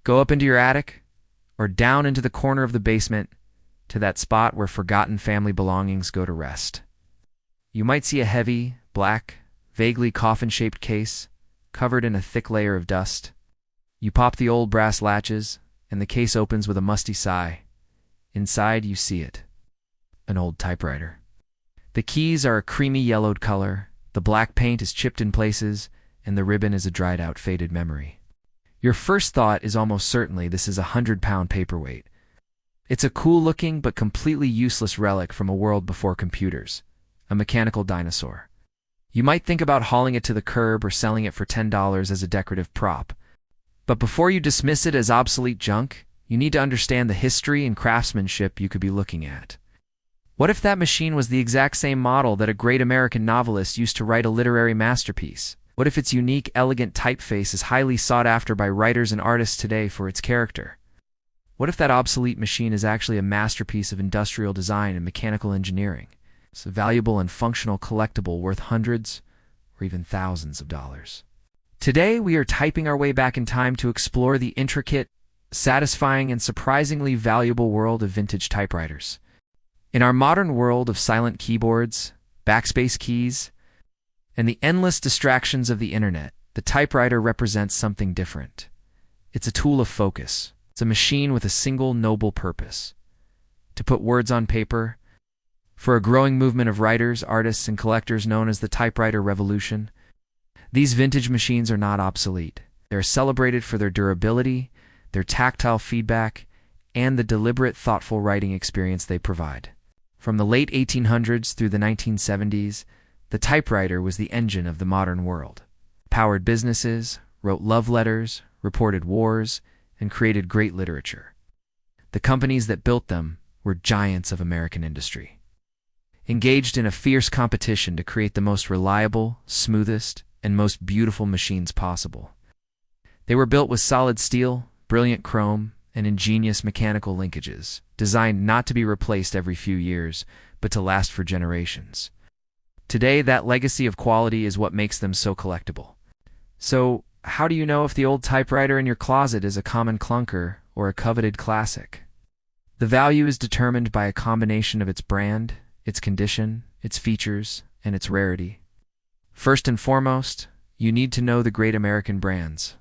Go up into your attic, or down into the corner of the basement, to that spot where forgotten family belongings go to rest. You might see a heavy, black, vaguely coffin-shaped case, covered in a thick layer of dust. You pop the old brass latches, and the case opens with a musty sigh. Inside, you see it. An old typewriter. The keys are a creamy yellowed color, the black paint is chipped in places, and the ribbon is a dried-out, faded memory. Your first thought is almost certainly this is a 100-pound paperweight. It's a cool-looking but completely useless relic from a world before computers, a mechanical dinosaur. You might think about hauling it to the curb or selling it for $10 as a decorative prop. But before you dismiss it as obsolete junk, you need to understand the history and craftsmanship you could be looking at. What if that machine was the exact same model that a great American novelist used to write a literary masterpiece? What if its unique, elegant typeface is highly sought after by writers and artists today for its character? What if that obsolete machine is actually a masterpiece of industrial design and mechanical engineering? It's a valuable and functional collectible worth hundreds or even thousands of dollars. Today, we are typing our way back in time to explore the intricate, satisfying, and surprisingly valuable world of vintage typewriters. In our modern world of silent keyboards, backspace keys, and the endless distractions of the internet, the typewriter represents something different. It's a tool of focus. It's a machine with a single noble purpose: to put words on paper. For a growing movement of writers, artists, and collectors known as the typewriter revolution, these vintage machines are not obsolete. They are celebrated for their durability, their tactile feedback, and the deliberate, thoughtful writing experience they provide. From the late 1800s through the 1970s, the typewriter was the engine of the modern world. It powered businesses, wrote love letters, reported wars, and created great literature. The companies that built them were giants of American industry, engaged in a fierce competition to create the most reliable, smoothest, and most beautiful machines possible. They were built with solid steel, brilliant chrome, and ingenious mechanical linkages, designed not to be replaced every few years, but to last for generations. Today, that legacy of quality is what makes them so collectible. So, how do you know if the old typewriter in your closet is a common clunker or a coveted classic? The value is determined by a combination of its brand, its condition, its features, and its rarity. First and foremost, you need to know the great American brands.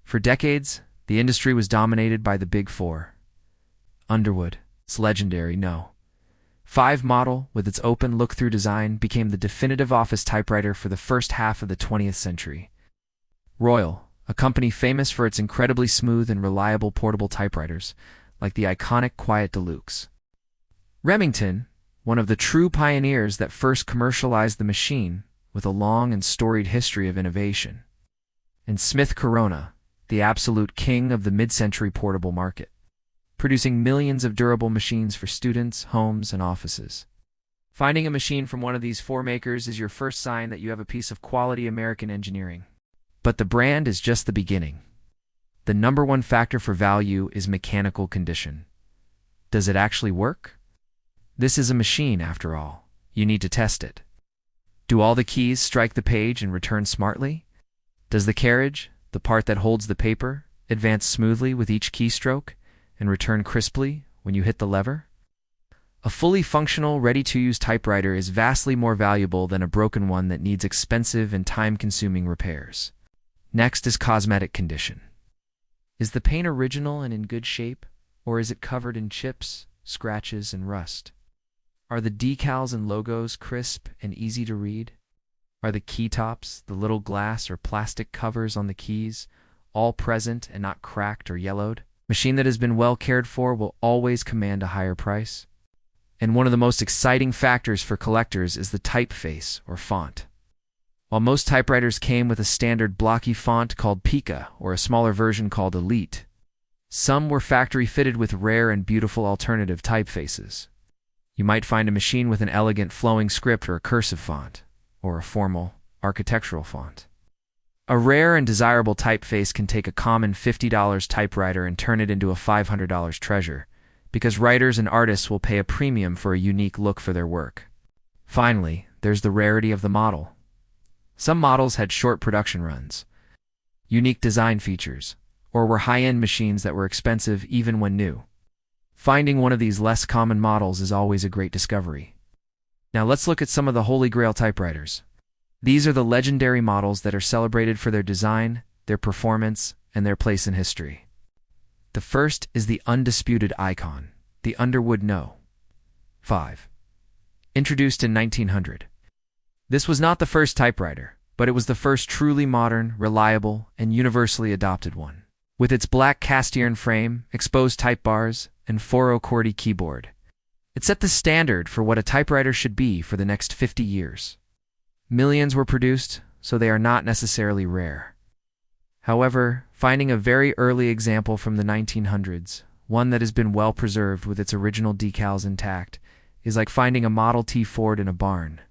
For decades, the industry was dominated by the Big Four. Underwood, its legendary No. 5 model, with its open look-through design, became the definitive office typewriter for the first half of the 20th century. Royal, a company famous for its incredibly smooth and reliable portable typewriters, like the iconic Quiet Deluxe. Remington, one of the true pioneers that first commercialized the machine, with a long and storied history of innovation. And Smith Corona, the absolute king of the mid-century portable market, producing millions of durable machines for students, homes, and offices. Finding a machine from one of these four makers is your first sign that you have a piece of quality American engineering. But the brand is just the beginning. The number one factor for value is mechanical condition. Does it actually work? This is a machine, after all. You need to test it. Do all the keys strike the page and return smartly? Does the carriage, the part that holds the paper, advance smoothly with each keystroke and return crisply when you hit the lever? A fully functional, ready-to-use typewriter is vastly more valuable than a broken one that needs expensive and time-consuming repairs. Next is cosmetic condition. Is the paint original and in good shape, or is it covered in chips, scratches, and rust? Are the decals and logos crisp and easy to read? Are the key tops, the little glass or plastic covers on the keys, all present and not cracked or yellowed? Machine that has been well cared for will always command a higher price. And one of the most exciting factors for collectors is the typeface or font. While most typewriters came with a standard blocky font called Pica or a smaller version called Elite, some were factory fitted with rare and beautiful alternative typefaces. You might find a machine with an elegant flowing script or a cursive font, or a formal, architectural font. A rare and desirable typeface can take a common $50 typewriter and turn it into a $500 treasure, because writers and artists will pay a premium for a unique look for their work. Finally, there's the rarity of the model. Some models had short production runs, unique design features, or were high-end machines that were expensive even when new. Finding one of these less common models is always a great discovery. Now let's look at some of the Holy Grail typewriters. These are the legendary models that are celebrated for their design, their performance, and their place in history. The first is the undisputed icon, the Underwood No. 5. Introduced in 1900. This was not the first typewriter, but it was the first truly modern, reliable, and universally adopted one. With its black cast-iron frame, exposed type bars, and 4/0 QWERTY keyboard, it set the standard for what a typewriter should be for the next 50 years. Millions were produced, so they are not necessarily rare. However, finding a very early example from the 1900s, one that has been well preserved with its original decals intact, is like finding a Model T Ford in a barn.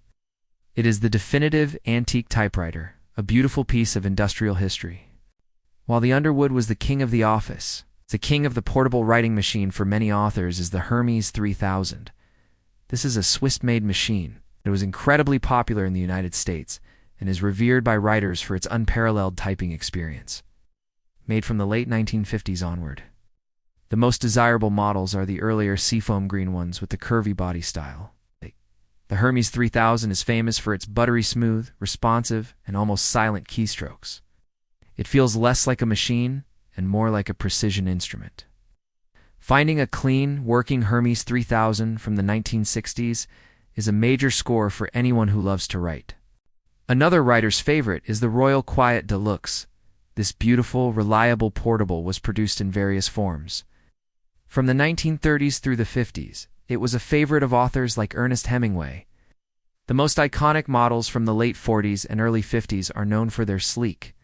It is the definitive antique typewriter, a beautiful piece of industrial history. While the Underwood was the king of the office, the king of the portable writing machine for many authors is the Hermes 3000. This is a Swiss-made machine. It was incredibly popular in the United States and is revered by writers for its unparalleled typing experience. Made from the late 1950s onward. The most desirable models are the earlier seafoam green ones with the curvy body style. The Hermes 3000 is famous for its buttery smooth, responsive, and almost silent keystrokes. It feels less like a machine and more like a precision instrument. Finding a clean, working Hermes 3000 from the 1960s is a major score for anyone who loves to write. Another writer's favorite is the Royal Quiet Deluxe. This beautiful, reliable portable was produced in various forms. From the 1930s through the 50s, it was a favorite of authors like Ernest Hemingway. The most iconic models from the late 40s and early 50s are known for their sleek,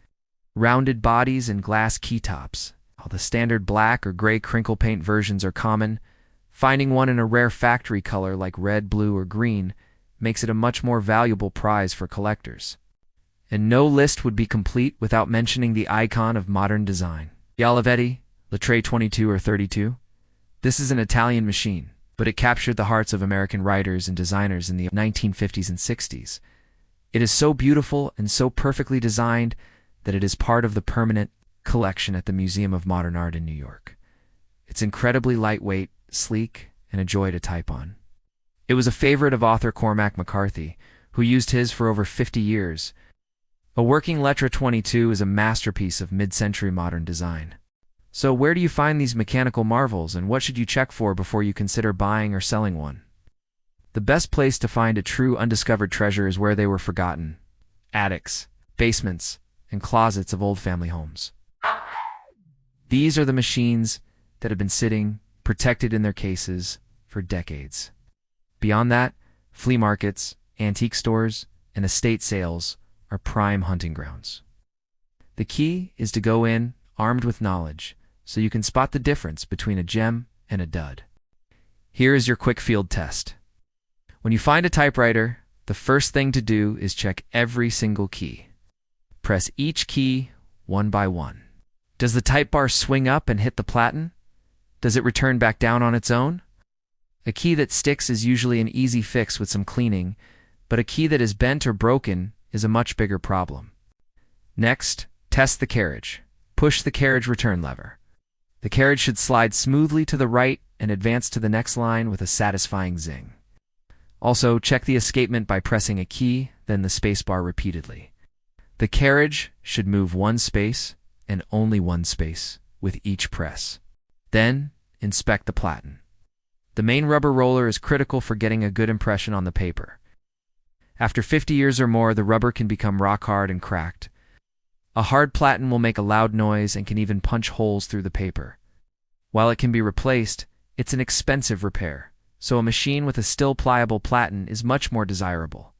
rounded bodies and glass keytops. While the standard black or gray crinkle paint versions are common, finding one in a rare factory color like red, blue, or green makes it a much more valuable prize for collectors. And no list would be complete without mentioning the icon of modern design, the Olivetti Lettre 22 or 32. This is an Italian machine, but it captured the hearts of American writers and designers in the 1950s and 60s. It is so beautiful and so perfectly designed that it is part of the permanent collection at the Museum of Modern Art in New York. It's incredibly lightweight, sleek, and a joy to type on. It was a favorite of author Cormac McCarthy, who used his for over 50 years. A working Lettre 22 is a masterpiece of mid-century modern design. So where do you find these mechanical marvels, and what should you check for before you consider buying or selling one? The best place to find a true undiscovered treasure is where they were forgotten: attics, basements, and closets of old family homes. These are the machines that have been sitting, protected in their cases, for decades. Beyond that, flea markets, antique stores, and estate sales are prime hunting grounds. The key is to go in armed with knowledge, so you can spot the difference between a gem and a dud. Here is your quick field test. When you find a typewriter, the first thing to do is check every single key. Press each key one by one. Does the type bar swing up and hit the platen? Does it return back down on its own? A key that sticks is usually an easy fix with some cleaning, but a key that is bent or broken is a much bigger problem. Next, test the carriage. Push the carriage return lever. The carriage should slide smoothly to the right and advance to the next line with a satisfying zing. Also, check the escapement by pressing a key, then the spacebar repeatedly. The carriage should move one space and only one space with each press. Then, inspect the platen. The main rubber roller is critical for getting a good impression on the paper. After 50 years or more, the rubber can become rock hard and cracked. A hard platen will make a loud noise and can even punch holes through the paper. While it can be replaced, it's an expensive repair, so a machine with a still pliable platen is much more desirable.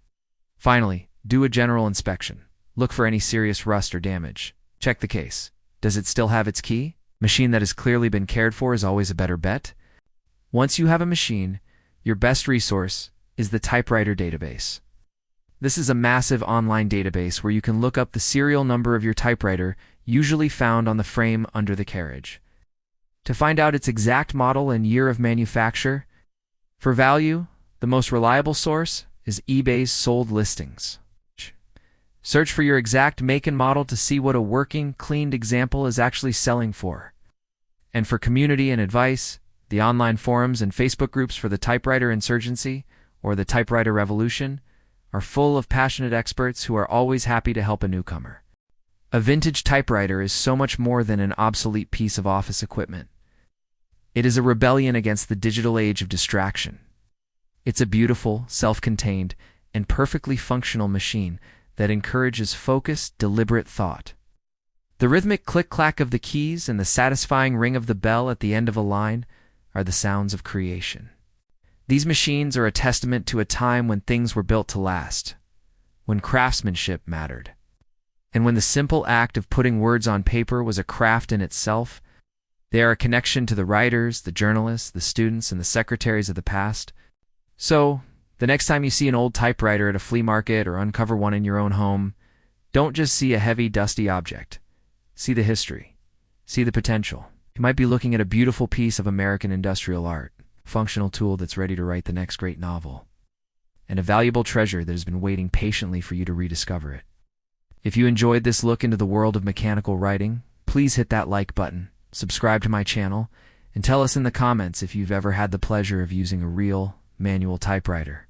Finally, do a general inspection. Look for any serious rust or damage. Check the case. Does it still have its key? Machine that has clearly been cared for is always a better bet. Once you have a machine, your best resource is the typewriter database. This is a massive online database where you can look up the serial number of your typewriter, usually found on the frame under the carriage. To find out its exact model and year of manufacture, for value, the most reliable source is eBay's sold listings. Search for your exact make and model to see what a working, cleaned example is actually selling for. And for community and advice, the online forums and Facebook groups for the typewriter insurgency, or the typewriter revolution, are full of passionate experts who are always happy to help a newcomer. A vintage typewriter is so much more than an obsolete piece of office equipment. It is a rebellion against the digital age of distraction. It's a beautiful, self-contained, and perfectly functional machine that encourages focused, deliberate thought. The rhythmic click-clack of the keys and the satisfying ring of the bell at the end of a line are the sounds of creation. These machines are a testament to a time when things were built to last, when craftsmanship mattered, and when the simple act of putting words on paper was a craft in itself. They are a connection to the writers, the journalists, the students, and the secretaries of the past. So, the next time you see an old typewriter at a flea market or uncover one in your own home, don't just see a heavy, dusty object. See the history. See the potential. You might be looking at a beautiful piece of American industrial art, a functional tool that's ready to write the next great novel, and a valuable treasure that has been waiting patiently for you to rediscover it. If you enjoyed this look into the world of mechanical writing, please hit that like button, subscribe to my channel, and tell us in the comments if you've ever had the pleasure of using a real, manual typewriter.